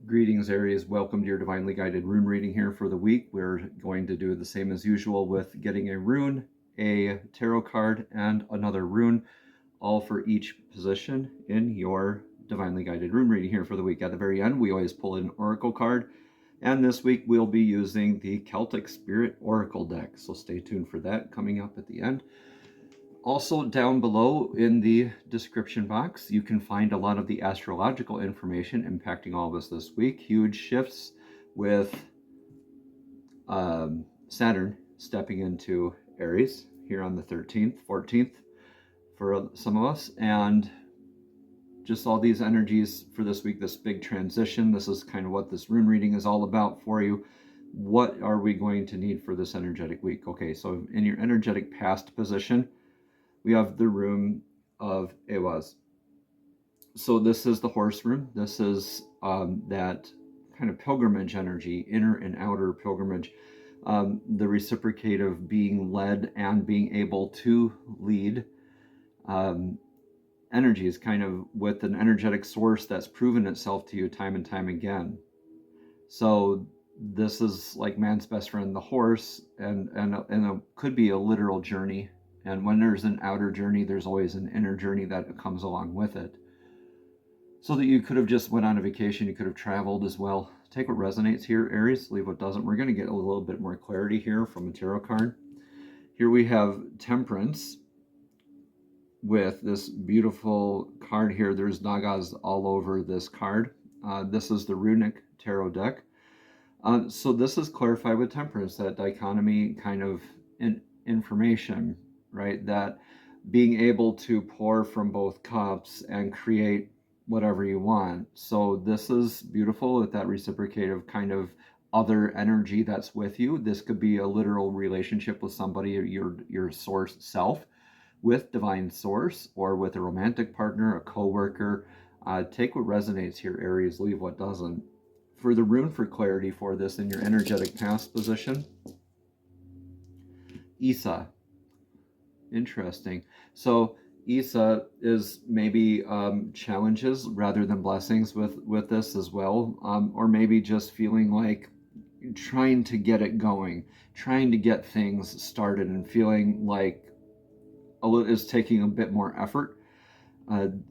Greetings, Aries. Welcome to your divinely guided rune reading here for the week. We're going to do the same as usual with getting a rune, a tarot card, and another rune, all for each position in your divinely guided rune reading here for the week. At the very end, we always pull an oracle card, and this week we'll be using the Celtic Spirit Oracle deck. So stay tuned for that coming up at the end. Also, down below in the description box, you can find a lot of the astrological information impacting all of us this week. Huge shifts with Saturn stepping into Aries here on the 13th, 14th for some of us. And just all these energies for this week, this big transition. This is kind of what this rune reading is all about for you. What are we going to need for this energetic week? Okay, so in your energetic past position, we have the rune of Aries. So this is the horse rune. This is that kind of pilgrimage energy, inner and outer pilgrimage, the reciprocative being led and being able to lead energy is kind of with an energetic source that's proven itself to you time and time again. So this is like man's best friend, the horse, and it could be a literal journey. And when there's an outer journey, there's always an inner journey that comes along with it. So that you could have just went on a vacation, you could have traveled as well. Take what resonates here, Aries, leave what doesn't. We're going to get a little bit more clarity here from a tarot card. Here we have Temperance with this beautiful card here. There's nagas all over this card. This is the runic tarot deck. So this is clarified with Temperance, that dichotomy kind of information, right? That being able to pour from both cups and create whatever you want. So this is beautiful with that reciprocative kind of other energy that's with you. This could be a literal relationship with somebody, or your source self, with divine source, or with a romantic partner, a co-worker. Take what resonates here, Aries, leave what doesn't. For the rune for clarity for this in your energetic past position, Isa. Interesting. So Isa is maybe challenges rather than blessings with this as well, or maybe just feeling like trying to get it going, trying to get things started, and feeling like is taking a bit more effort.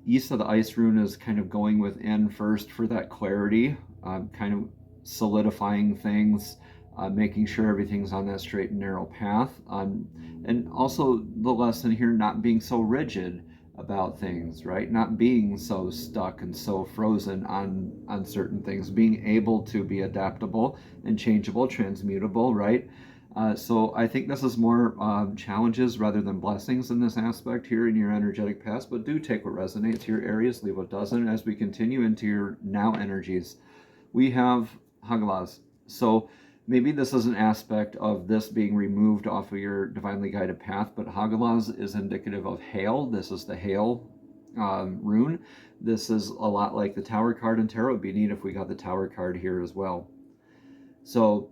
Isa, the ice rune, is kind of going within first for that clarity, kind of solidifying things, making sure everything's on that straight and narrow path. And also the lesson here, not being so rigid about things, right? Not being so stuck and so frozen on certain things, being able to be adaptable and changeable, transmutable, right? So I think this is more challenges rather than blessings in this aspect here in your energetic past, but do take what resonates here, Aries, leave what doesn't. As we continue into your now energies, we have Hagalaz. So maybe this is an aspect of this being removed off of your divinely guided path, but Hagalaz is indicative of hail. This is the hail rune. This is a lot like the Tower card in tarot. It'd be neat if we got the Tower card here as well. So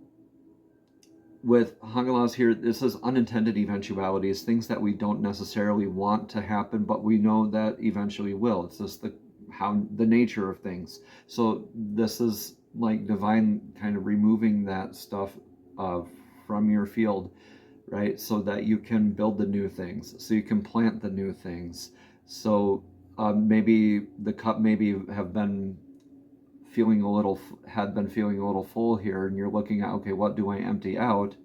with Hagalaz here, this is unintended eventualities, things that we don't necessarily want to happen, but we know that eventually will. It's just the nature of things. So this is like divine kind of removing that stuff from your field, right? So that you can build the new things, so you can plant the new things. So maybe the cup had been feeling a little full here, and you're looking at, okay, what do I empty out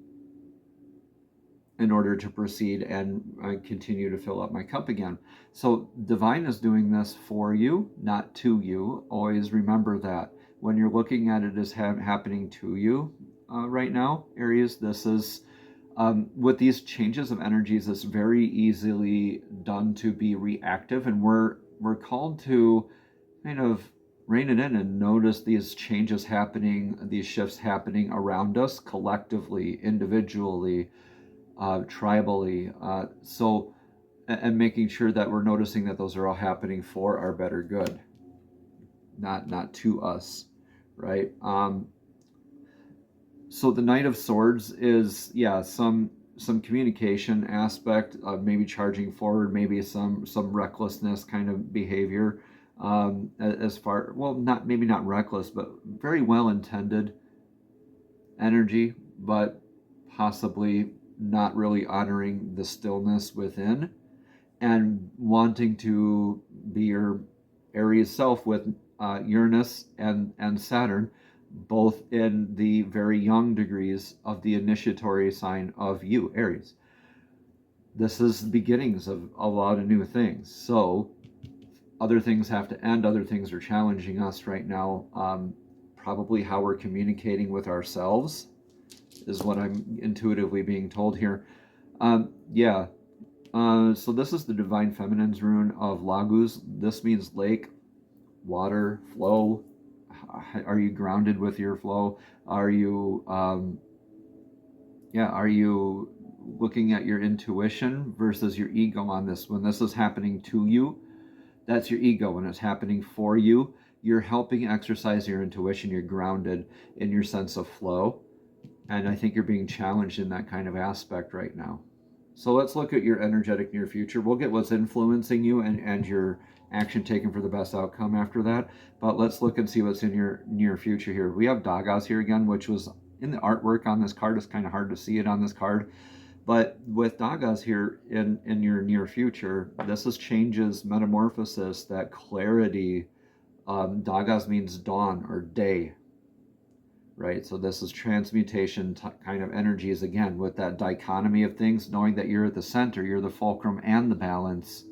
in order to proceed and continue to fill up my cup again? So divine is doing this for you, not to you. Always remember that when you're looking at it as happening to you right now, Aries, this is with these changes of energies, it's very easily done to be reactive, and we're called to kind of rein it in and notice these changes happening, these shifts happening around us collectively, individually, tribally. So, and making sure that we're noticing that those are all happening for our better good, not to us, right? So the Knight of Swords is, yeah, some communication aspect of maybe charging forward, maybe some recklessness kind of behavior. as far, well, not maybe not reckless, but very well intended energy, but possibly not really honoring the stillness within, and wanting to be your Aries self with Uranus and Saturn, both in the very young degrees of the initiatory sign of you, Aries. This is the beginnings of a lot of new things. So other things have to end. Other things are challenging us right now. Probably how we're communicating with ourselves is what I'm intuitively being told here. Yeah. So this is the Divine Feminine's rune of Laguz. This means lake, water, flow. Are you grounded with your flow? Are you, are you looking at your intuition versus your ego on this? When this is happening to you, that's your ego. When it's happening for you, you're helping exercise your intuition. You're grounded in your sense of flow. And I think you're being challenged in that kind of aspect right now. So let's look at your energetic near future. We'll get what's influencing you and your action taken for the best outcome after that. But let's look and see what's in your near future here. We have Dagas here again, which was in the artwork on this card. It's kind of hard to see it on this card. But with Dagas here in your near future, this is changes, metamorphosis, that clarity. Dagas means dawn or day, right? So this is transmutation kind of energies again, with that dichotomy of things, knowing that you're at the center, you're the fulcrum and the balance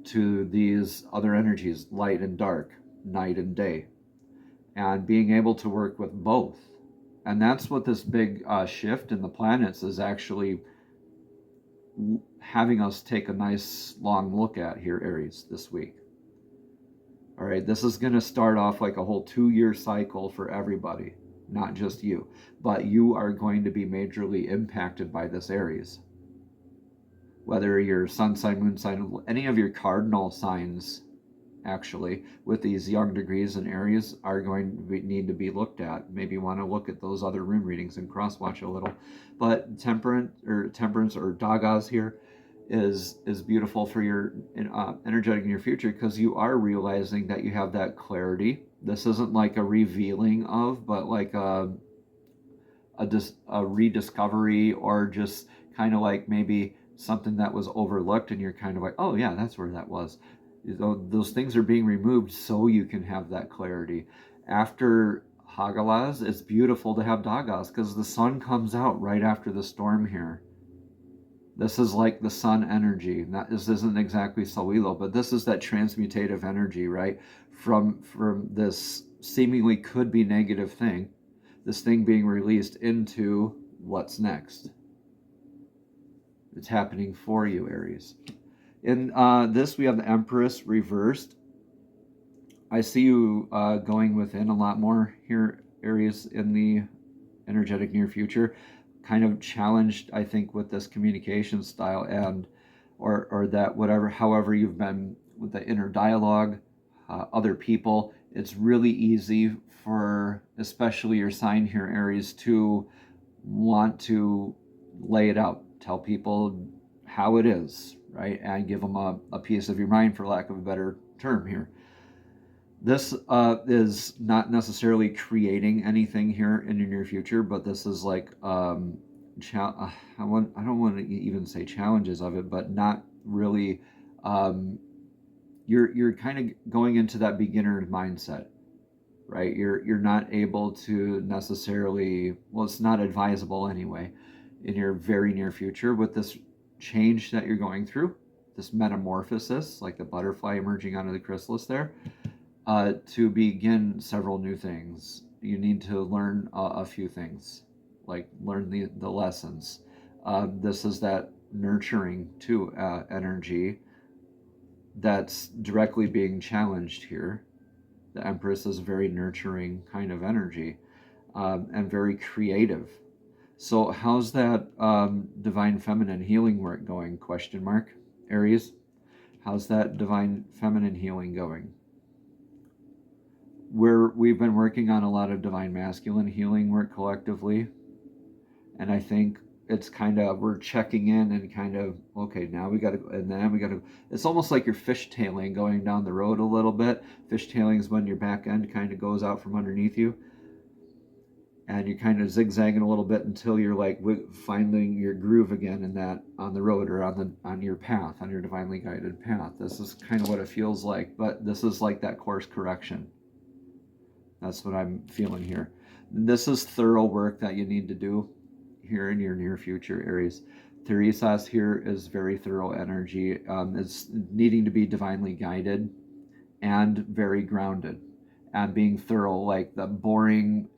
to these other energies, light and dark, night and day, and being able to work with both. And that's what this big shift in the planets is actually having us take a nice long look at here, Aries, this week. All right, this is going to start off like a whole 2-year cycle for everybody, not just you. But you are going to be majorly impacted by this Aries. Whether your sun sign, moon sign, any of your cardinal signs, actually, with these young degrees in Aries are going to need to be looked at. Maybe you want to look at those other rune readings and cross-watch a little. But temperance or Dagas here is beautiful for your energetic in your future, because you are realizing that you have that clarity. This isn't like a revealing of, but like a rediscovery, or just kind of like maybe something that was overlooked and you're kind of like, oh yeah, that's where that was. Those things are being removed so you can have that clarity. After Hagalas, it's beautiful to have Dagas because the sun comes out right after the storm here. This is like the sun energy. This isn't exactly Sawilo, but this is that transmutative energy, right? From this seemingly could be negative thing, this thing being released into what's next. It's happening for you, Aries. In this, we have the Empress reversed. I see you going within a lot more here, Aries, in the energetic near future. Kind of challenged, I think, with this communication style, and or that whatever, however you've been with the inner dialogue, other people. It's really easy for, especially your sign here, Aries, to want to lay it out, tell people how it is, right? And give them a piece of your mind, for lack of a better term here. This is not necessarily creating anything here in your near future, but this is like, I don't want to even say challenges of it, but not really, you're kind of going into that beginner mindset, right? You're not able to necessarily, well, it's not advisable anyway, in your very near future, with this change that you're going through, this metamorphosis, like the butterfly emerging out of the chrysalis there, to begin several new things. You need to learn a few things, like learn the lessons. This is that nurturing too energy that's directly being challenged here. The Empress is a very nurturing kind of energy, and very creative. So how's that divine feminine healing work going? Question mark, Aries. How's that divine feminine healing going? We've been working on a lot of divine masculine healing work collectively, and I think it's kind of, we're checking in and kind of, okay, now we got to, and then we got to, it's almost like you're fishtailing going down the road a little bit. Fishtailing is when your back end kind of goes out from underneath you, and you're kind of zigzagging a little bit until you're like finding your groove again in that, on the road, or on your path, on your divinely guided path. This is kind of what it feels like, but this is like that course correction. That's what I'm feeling here. This is thorough work that you need to do here in your near future, Aries. Theresas here is very thorough energy. It's needing to be divinely guided and very grounded, and being thorough, like the boring,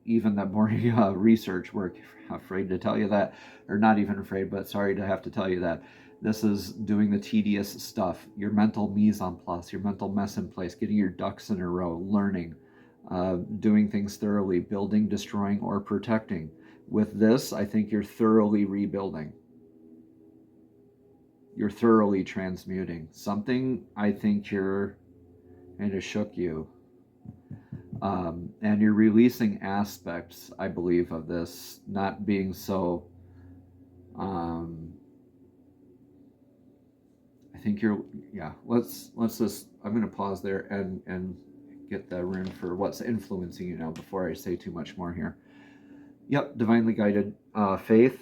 even that boring research work. Afraid to tell you that, or not even afraid, but sorry to have to tell you that. This is doing the tedious stuff, your mental mise en place, your mental mess in place, getting your ducks in a row, learning, doing things thoroughly, building, destroying, or protecting. With this, I think you're thoroughly rebuilding. You're thoroughly transmuting. Something, I think you're kind of shook you. And you're releasing aspects, I believe, of this, not being so, I think you're, yeah, let's just, I'm going to pause there and get the rune for what's influencing you now before I say too much more here. Yep, divinely guided faith.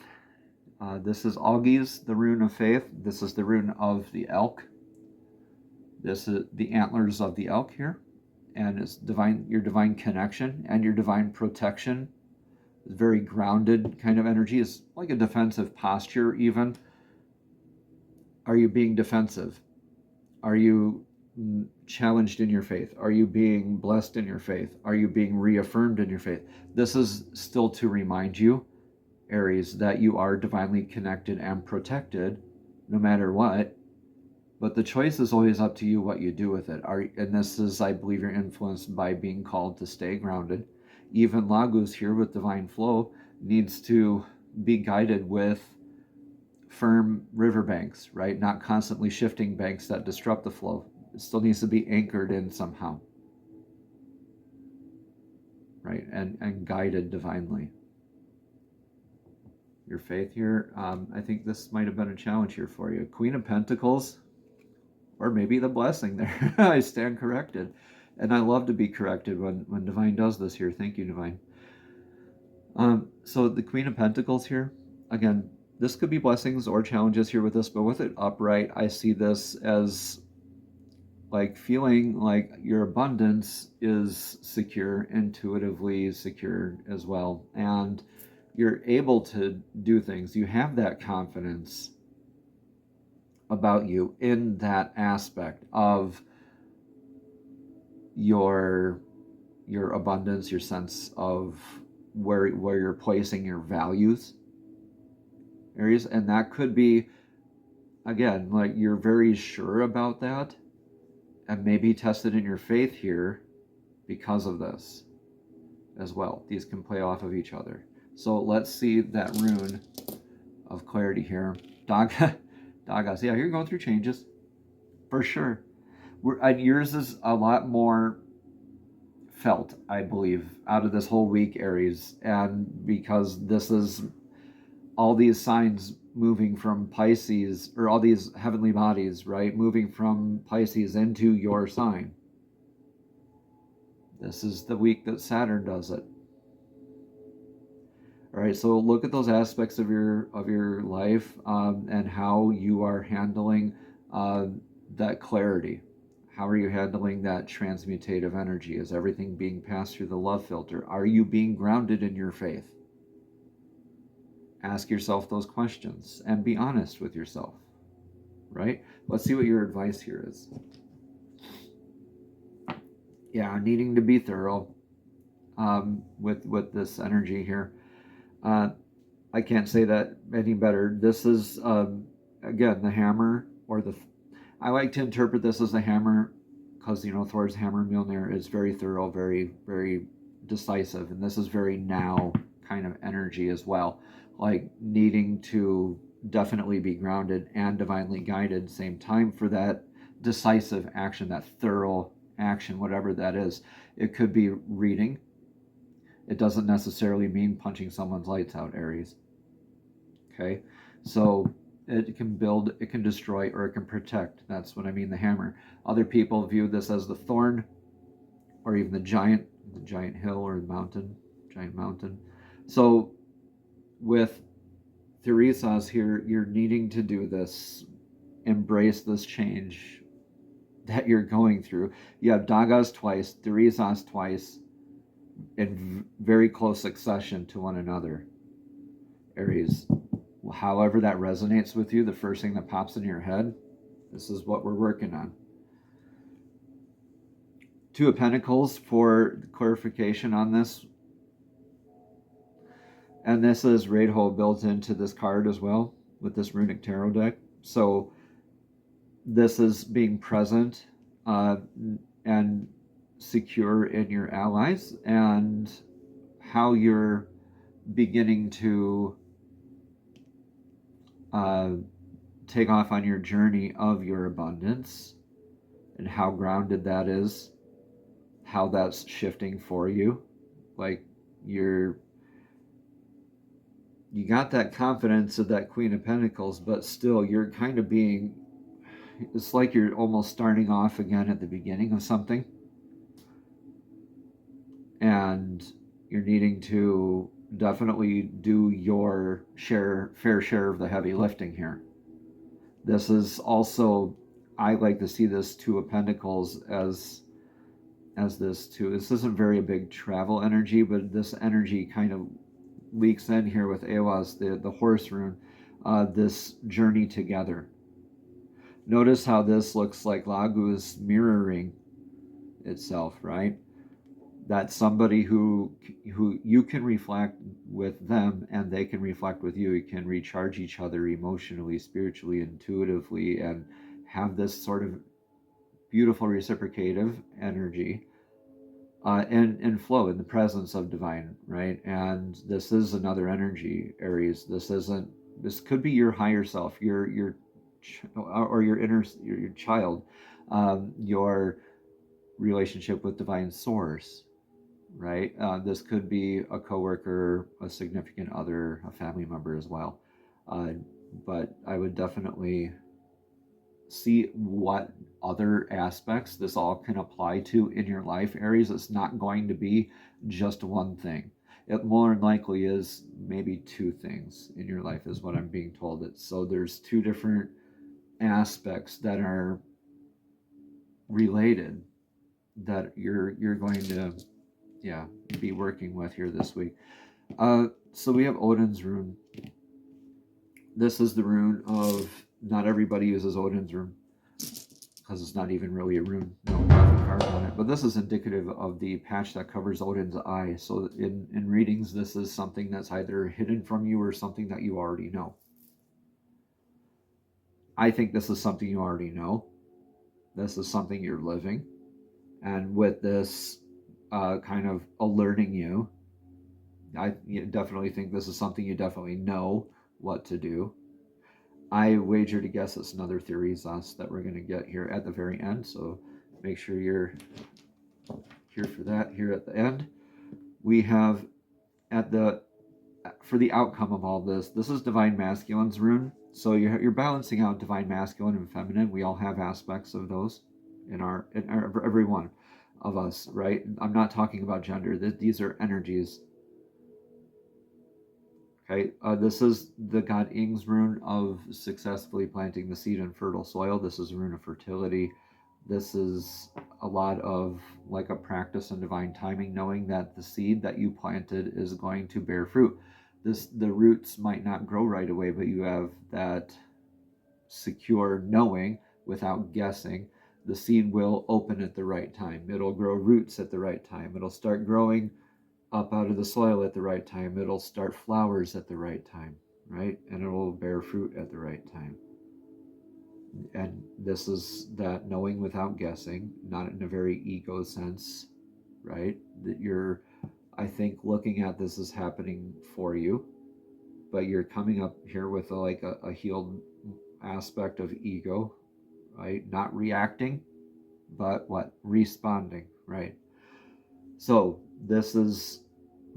This is Augie's, the rune of faith. This is the rune of the elk. This is the antlers of the elk here. And it's divine, your divine connection and your divine protection. It's very grounded kind of energy. It's like a defensive posture even. Are you being defensive? Are you challenged in your faith? Are you being blessed in your faith? Are you being reaffirmed in your faith? This is still to remind you, Aries, that you are divinely connected and protected no matter what. But the choice is always up to you what you do with it. And this is, I believe, you're influenced by being called to stay grounded. Even Lagos here with divine flow needs to be guided with firm riverbanks, right? Not constantly shifting banks that disrupt the flow. It still needs to be anchored in somehow, right? And guided divinely. Your faith here, I think this might have been a challenge here for you. Queen of Pentacles, or maybe the blessing there. I stand corrected. And I love to be corrected when Divine does this here. Thank you, Divine. So the Queen of Pentacles here, again, this could be blessings or challenges here with this, but with it upright, I see this as like feeling like your abundance is secure, intuitively secure as well. And you're able to do things. You have that confidence about you in that aspect of your abundance, your sense of where you're placing your values, Aries. And that could be, again, like you're very sure about that and maybe tested in your faith here because of this as well. These can play off of each other. So let's see that rune of clarity here. Dagas. Yeah, you're going through changes for sure. Yours is a lot more felt, I believe, out of this whole week, Aries. And because this is all these signs moving from Pisces, or all these heavenly bodies, right, moving from Pisces into your sign. This is the week that Saturn does it. All right, so look at those aspects of your life and how you are handling that clarity. How are you handling that transmutative energy? Is everything being passed through the love filter? Are you being grounded in your faith? Ask yourself those questions and be honest with yourself, right? Let's see what your advice here is. Yeah, needing to be thorough with this energy here. I can't say that any better. This is, again, the hammer, or I like to interpret this as the hammer because, you know, Thor's hammer Mjolnir is very thorough, very, very decisive. And this is very now kind of energy as well. Like needing to definitely be grounded and divinely guided at the same time for that decisive action, that thorough action, whatever that is. It could be reading. It doesn't necessarily mean punching someone's lights out, Aries. Okay, so it can build, it can destroy, or it can protect. That's what I mean, the hammer. Other people view this as the thorn, or even the giant hill or the mountain, giant mountain. So with Theresas here, you're needing to do this, embrace this change that you're going through. You have Dagas twice, Theresas twice, in very close succession to one another. Aries, however that resonates with you, the first thing that pops in your head, this is what we're working on. Two of Pentacles for clarification on this. And this is Radho built into this card as well with this runic tarot deck. So this is being present and secure in your allies, and how you're beginning to take off on your journey of your abundance, and how grounded that is, how that's shifting for you. Like you got that confidence of that Queen of Pentacles, but still you're kind of being, it's like you're almost starting off again at the beginning of something, and you're needing to definitely do your fair share of the heavy lifting here. This is also, I like to see this Two of Pentacles as this too. This isn't very a big travel energy, but this energy kind of leaks in here with Ewas, the horse rune, this journey together. Notice how this looks like Lagu is mirroring itself, right? That's somebody who you can reflect with them, and they can reflect with you. You can recharge each other emotionally, spiritually, intuitively, and have this sort of beautiful reciprocative energy and flow in the presence of divine, right? And this is another energy, Aries. This could be your higher self, your or your inner, your child, your relationship with divine source, right? This could be a coworker, a significant other, a family member as well. But I would definitely see what other aspects this all can apply to in your life, Aries. It's not going to be just one thing. It more than likely is maybe two things in your life, is what I'm being told. So there's two different aspects that are related that you're going to be working with here this week. So we have Odin's rune. This is the rune of, not everybody uses Odin's rune because it's not even really a rune, no nothing carved on it. But this is indicative of the patch that covers Odin's eye. So in readings, this is something that's either hidden from you or something that you already know. I think this is something you already know. This is something you're living. And with this kind of alerting you, I definitely think this is something you definitely know what to do. I wager to guess it's another Theresas that we're going to get here at the very end. So make sure you're here for that. Here at the end, we have for the outcome of all this, this is Divine Masculine's rune. So you're balancing out Divine Masculine and Feminine. We all have aspects of those in every one of us, right? I'm not talking about gender. These are energies. Okay, this is the god Ing's rune of successfully planting the seed in fertile soil. This is a rune of fertility. This is a lot of like a practice in divine timing, knowing that the seed that you planted is going to bear fruit. The roots might not grow right away, but you have that secure knowing without guessing. The seed will open at the right time. It'll grow roots at the right time. It'll start growing up out of the soil at the right time. It'll start flowers at the right time, right? And it will bear fruit at the right time. And this is that knowing without guessing, not in a very ego sense, right? That you're, I think, looking at this as happening for you, but you're coming up here with a healed aspect of ego, right? Not reacting, but responding, right? So this is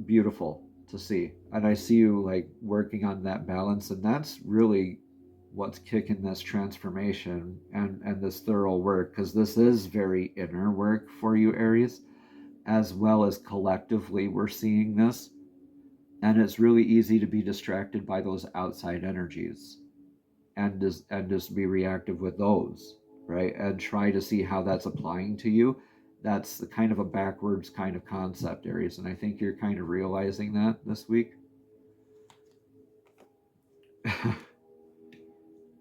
beautiful to see. And I see you like working on that balance, and that's really what's kicking this transformation and this thorough work, because this is very inner work for you, Aries, as well as collectively we're seeing this. And it's really easy to be distracted by those outside energies and just be reactive with those, right? And try to see how that's applying to you. That's the kind of a backwards kind of concept, Aries, and I think you're kind of realizing that this week.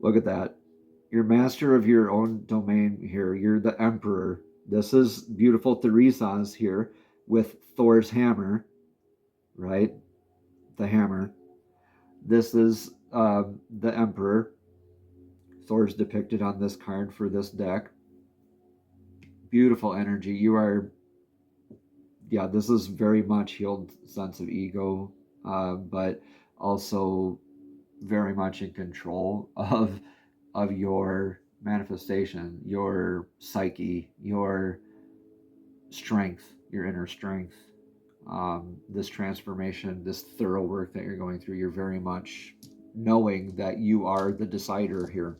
Look at that. You're master of your own domain here. You're the emperor. This is beautiful Theresa's here with Thor's hammer, right? The hammer. This is the emperor. Thor's depicted on this card for this deck. Beautiful energy. You are, yeah, this is very much healed sense of ego, but also very much in control of your manifestation, your psyche, your strength, your inner strength. This transformation, this thorough work that you're going through, you're very much knowing that you are the decider here,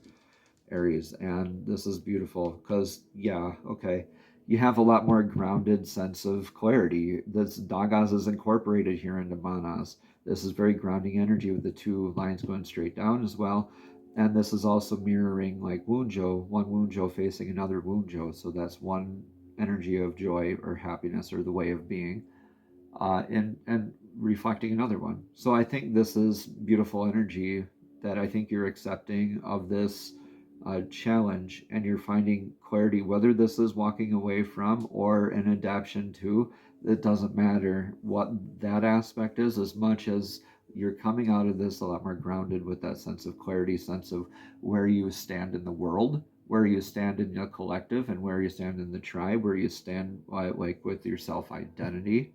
Aries, and this is beautiful because, yeah, okay, you have a lot more grounded sense of clarity. This Dagas is incorporated here into Manas. This is very grounding energy with the two lines going straight down as well. And this is also mirroring like Wunjo, one Wunjo facing another Wunjo. So that's one energy of joy or happiness or the way of being, and reflecting another one. So I think this is beautiful energy that I think you're accepting of this challenge, and you're finding clarity, whether this is walking away from or an adaptation to. It doesn't matter what that aspect is, as much as you're coming out of this a lot more grounded with that sense of clarity, sense of where you stand in the world, where you stand in the collective, and where you stand in the tribe, where you stand like with your self-identity,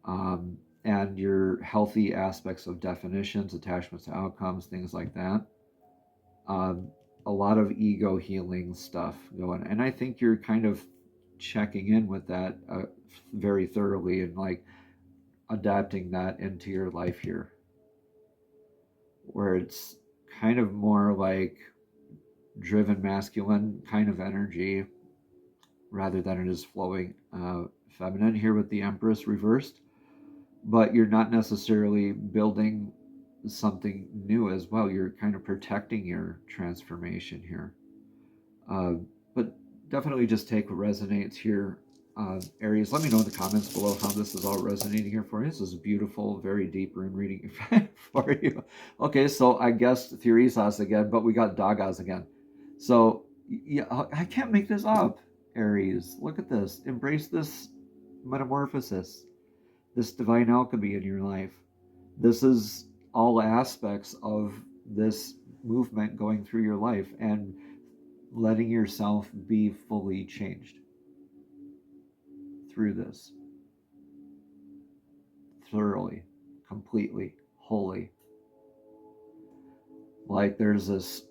and your healthy aspects of definitions, attachments to outcomes, things like that. A lot of ego healing stuff going, and I think you're kind of checking in with that very thoroughly and like adapting that into your life here, where it's kind of more like driven masculine kind of energy rather than it is flowing feminine here with the Empress reversed. But you're not necessarily building something new as well. You're kind of protecting your transformation here. But definitely just take what resonates here. Aries, let me know in the comments below how this is all resonating here for you. This is a beautiful, very deep rune reading for you. Okay, so I guessed Theresas again, but we got Dagas again. So yeah, I can't make this up, Aries. Look at this. Embrace this metamorphosis, this divine alchemy in your life. This is all aspects of this movement going through your life and letting yourself be fully changed through this, thoroughly, completely, wholly. Like there's this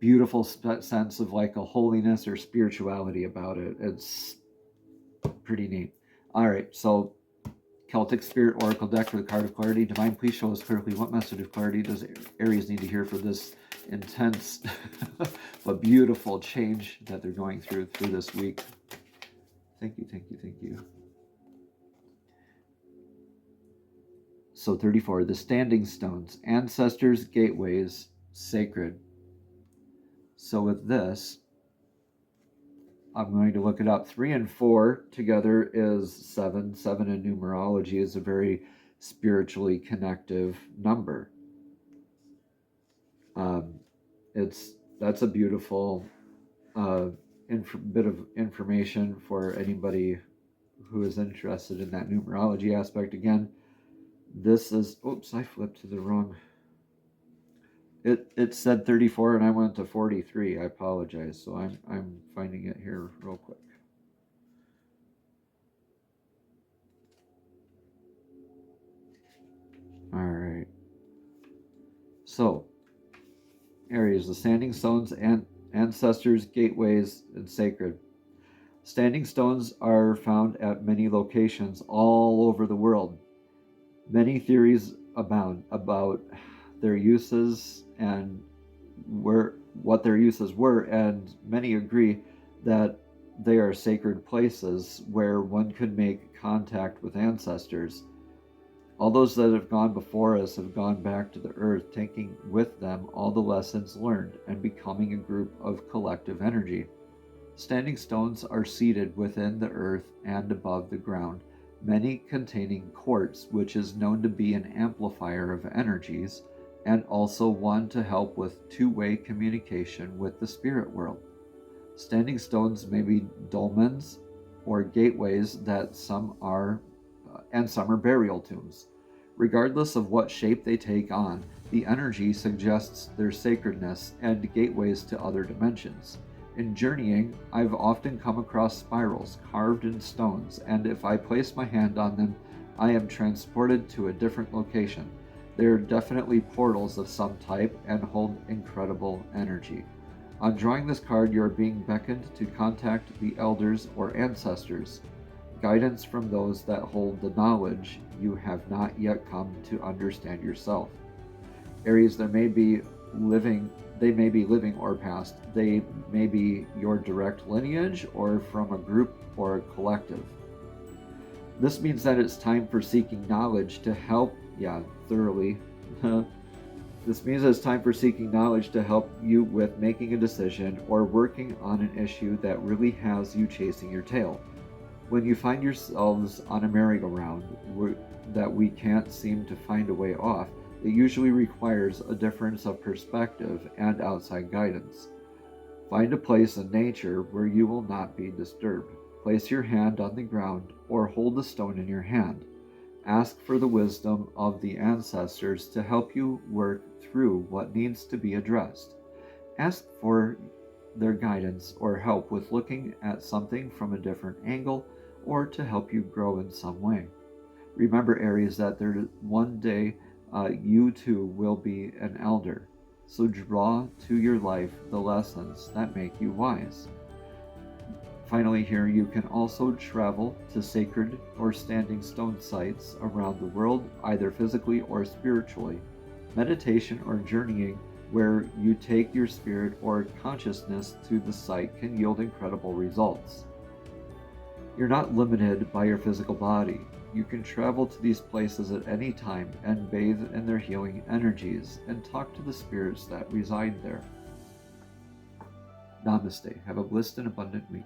beautiful sense of like a holiness or spirituality about it. It's pretty neat. All right, so Celtic Spirit Oracle deck for the card of clarity. Divine, please show us clearly what message of clarity does Aries need to hear for this intense but beautiful change that they're going through this week. Thank you, thank you, thank you. So 34, the standing stones, ancestors, gateways, sacred. So with this, I'm going to look it up. 3 and 4 together is 7. 7 in numerology is a very spiritually connective number. That's a beautiful bit of information for anybody who is interested in that numerology aspect. Again, this is, oops, I flipped to the wrong. It said 34 and I went to 43. I apologize. So I'm finding it here real quick. All right. So, Aries, the standing stones and ancestors, gateways, and sacred. Standing stones are found at many locations all over the world. Many theories abound about their uses and what their uses were, and many agree that they are sacred places where one could make contact with ancestors. All those that have gone before us have gone back to the earth, taking with them all the lessons learned and becoming a group of collective energy. Standing stones are seated within the earth and above the ground, many containing quartz, which is known to be an amplifier of energies, and also one to help with two-way communication with the spirit world. Standing stones may be dolmens or gateways that some are and some are burial tombs. Regardless of what shape they take on, the energy suggests their sacredness and gateways to other dimensions. In journeying, I've often come across spirals carved in stones, and if I place my hand on them, I am transported to a different location. They are definitely portals of some type and hold incredible energy. On drawing this card, you are being beckoned to contact the elders or ancestors, guidance from those that hold the knowledge you have not yet come to understand yourself. Aries, they may be living or past. They may be your direct lineage or from a group or a collective. This means that it's time for seeking knowledge to help, thoroughly. This means it's time for seeking knowledge to help you with making a decision or working on an issue that really has you chasing your tail. When you find yourselves on a merry-go-round that we can't seem to find a way off, it usually requires a difference of perspective and outside guidance. Find a place in nature where you will not be disturbed. Place your hand on the ground or hold a stone in your hand. Ask for the wisdom of the ancestors to help you work through what needs to be addressed. Ask for their guidance or help with looking at something from a different angle or to help you grow in some way. Remember, Aries, that one day you too will be an elder. So draw to your life the lessons that make you wise. Finally, here you can also travel to sacred or standing stone sites around the world, either physically or spiritually. Meditation or journeying where you take your spirit or consciousness to the site can yield incredible results. You're not limited by your physical body. You can travel to these places at any time and bathe in their healing energies and talk to the spirits that reside there. Namaste. Have a blessed and abundant week.